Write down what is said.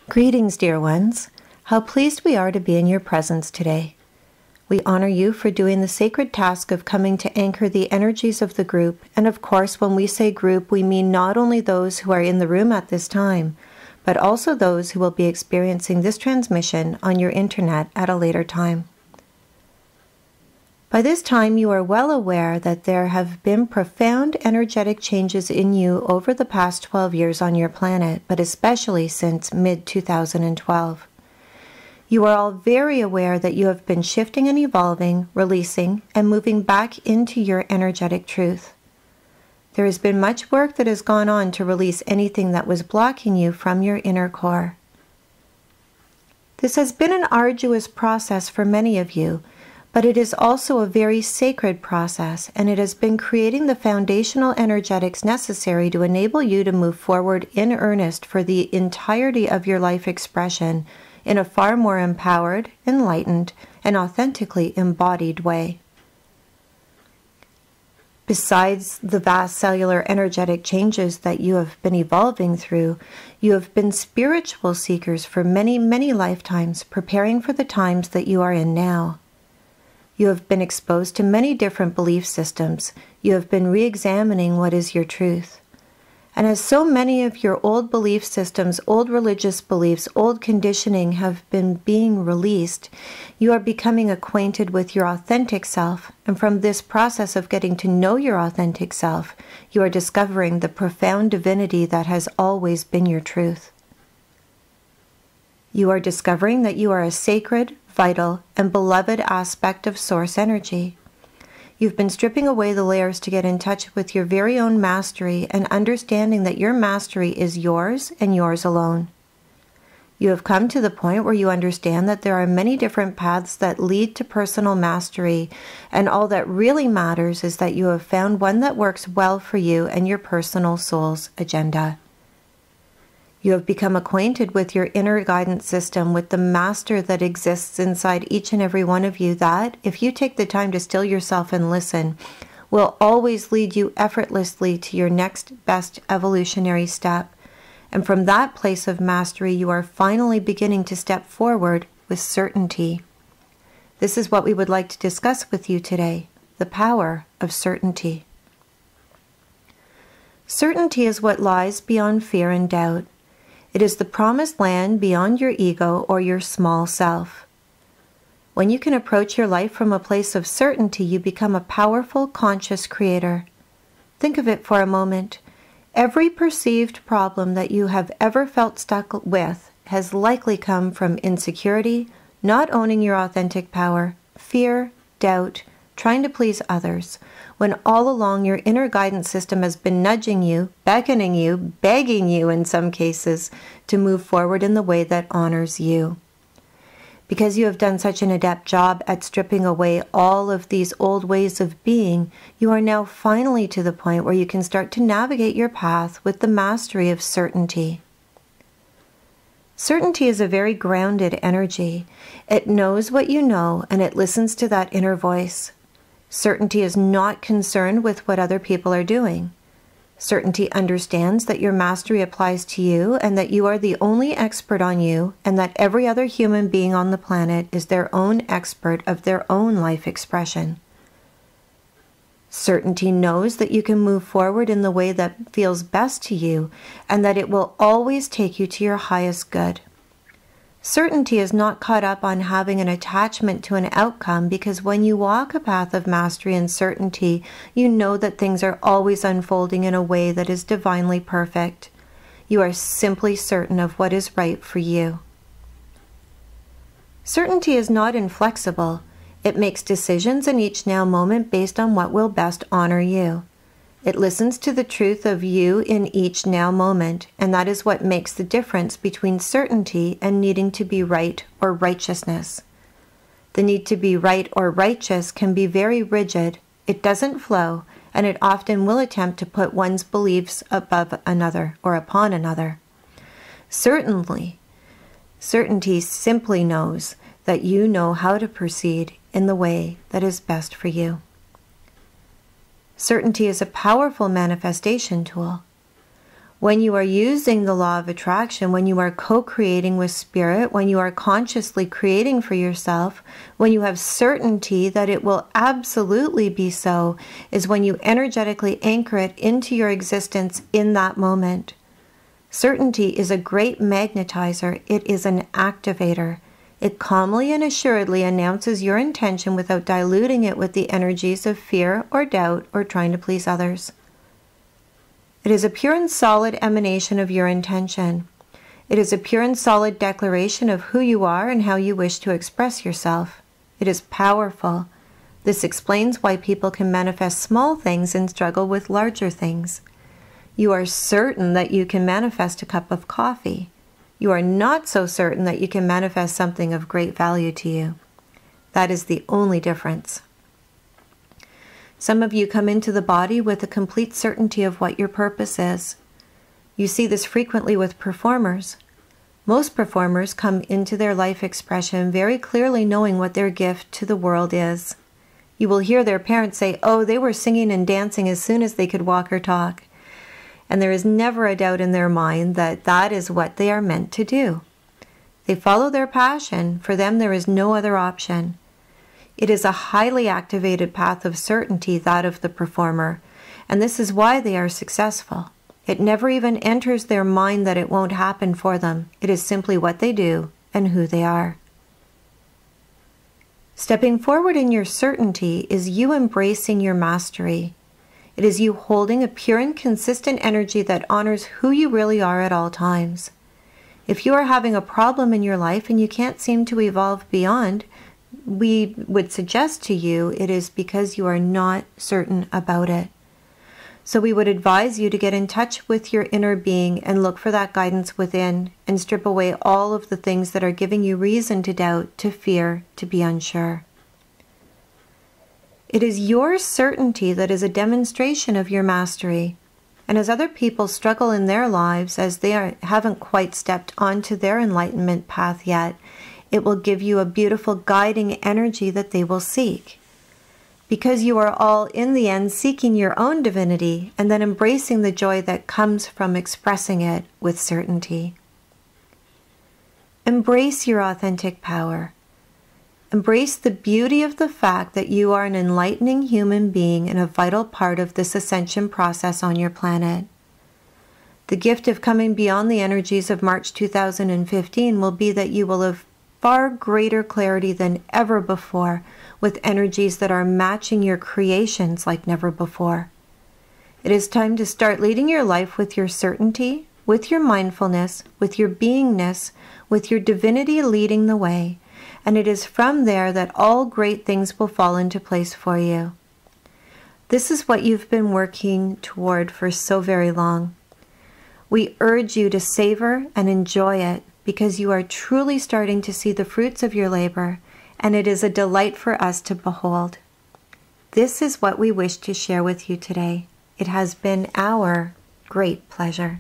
Greetings, dear ones. How pleased we are to be in your presence today. We honor you for doing the sacred task of coming to anchor the energies of the group, and of course, when we say group, we mean not only those who are in the room at this time, but also those who will be experiencing this transmission on your internet at a later time. By this time, you are well aware that there have been profound energetic changes in you over the past 12 years on your planet, but especially since mid-2012. You are all very aware that you have been shifting and evolving, releasing, and moving back into your energetic truth. There has been much work that has gone on to release anything that was blocking you from your inner core. This has been an arduous process for many of you, but it is also a very sacred process, and it has been creating the foundational energetics necessary to enable you to move forward in earnest for the entirety of your life expression in a far more empowered, enlightened, and authentically embodied way. Besides the vast cellular energetic changes that you have been evolving through, you have been spiritual seekers for many, many lifetimes, preparing for the times that you are in now. You have been exposed to many different belief systems. You have been re-examining what is your truth. And as so many of your old belief systems, old religious beliefs, old conditioning have been being released, you are becoming acquainted with your authentic self. And from this process of getting to know your authentic self, you are discovering the profound divinity that has always been your truth. You are discovering that you are a sacred, vital, and beloved aspect of source energy. You've been stripping away the layers to get in touch with your very own mastery and understanding that your mastery is yours and yours alone. You have come to the point where you understand that there are many different paths that lead to personal mastery, and all that really matters is that you have found one that works well for you and your personal soul's agenda. You have become acquainted with your inner guidance system, with the master that exists inside each and every one of you that, if you take the time to still yourself and listen, will always lead you effortlessly to your next best evolutionary step. And from that place of mastery, you are finally beginning to step forward with certainty. This is what we would like to discuss with you today, the power of certainty. Certainty is what lies beyond fear and doubt. It is the promised land beyond your ego or your small self. When you can approach your life from a place of certainty, you become a powerful, conscious creator. Think of it for a moment. Every perceived problem that you have ever felt stuck with has likely come from insecurity, not owning your authentic power, fear, doubt, trying to please others, when all along your inner guidance system has been nudging you, beckoning you, begging you in some cases, to move forward in the way that honors you. Because you have done such an adept job at stripping away all of these old ways of being, you are now finally to the point where you can start to navigate your path with the mastery of certainty. Certainty is a very grounded energy. It knows what you know, and it listens to that inner voice. Certainty is not concerned with what other people are doing. Certainty understands that your mastery applies to you and that you are the only expert on you, and that every other human being on the planet is their own expert of their own life expression. Certainty knows that you can move forward in the way that feels best to you, and that it will always take you to your highest good. Certainty is not caught up on having an attachment to an outcome, because when you walk a path of mastery and certainty, you know that things are always unfolding in a way that is divinely perfect. You are simply certain of what is right for you. Certainty is not inflexible. It makes decisions in each now moment based on what will best honor you. It listens to the truth of you in each now moment, and that is what makes the difference between certainty and needing to be right or righteousness. The need to be right or righteous can be very rigid, it doesn't flow, and it often will attempt to put one's beliefs above another or upon another. Certainty simply knows that you know how to proceed in the way that is best for you. Certainty is a powerful manifestation tool. When you are using the law of attraction, when you are co-creating with spirit, when you are consciously creating for yourself, when you have certainty that it will absolutely be so, is when you energetically anchor it into your existence in that moment. Certainty is a great magnetizer. It is an activator. It calmly and assuredly announces your intention without diluting it with the energies of fear or doubt or trying to please others. It is a pure and solid emanation of your intention. It is a pure and solid declaration of who you are and how you wish to express yourself. It is powerful. This explains why people can manifest small things and struggle with larger things. You are certain that you can manifest a cup of coffee. You are not so certain that you can manifest something of great value to you. That is the only difference. Some of you come into the body with a complete certainty of what your purpose is. You see this frequently with performers. Most performers come into their life expression very clearly knowing what their gift to the world is. You will hear their parents say, "Oh, they were singing and dancing as soon as they could walk or talk." And there is never a doubt in their mind that that is what they are meant to do. They follow their passion. For them, there is no other option. It is a highly activated path of certainty, that of the performer, and this is why they are successful. It never even enters their mind that it won't happen for them. It is simply what they do and who they are. Stepping forward in your certainty is you embracing your mastery. It is you holding a pure and consistent energy that honors who you really are at all times. If you are having a problem in your life and you can't seem to evolve beyond, we would suggest to you it is because you are not certain about it. So we would advise you to get in touch with your inner being and look for that guidance within and strip away all of the things that are giving you reason to doubt, to fear, to be unsure. It is your certainty that is a demonstration of your mastery. And as other people struggle in their lives, as they haven't quite stepped onto their enlightenment path yet, it will give you a beautiful guiding energy that they will seek. Because you are all in the end seeking your own divinity and then embracing the joy that comes from expressing it with certainty. Embrace your authentic power. Embrace the beauty of the fact that you are an enlightening human being and a vital part of this ascension process on your planet. The gift of coming beyond the energies of March 2015 will be that you will have far greater clarity than ever before with energies that are matching your creations like never before. It is time to start leading your life with your certainty, with your mindfulness, with your beingness, with your divinity leading the way, and it is from there that all great things will fall into place for you. This is what you've been working toward for so very long. We urge you to savor and enjoy it, because you are truly starting to see the fruits of your labor, and it is a delight for us to behold. This is what we wish to share with you today. It has been our great pleasure.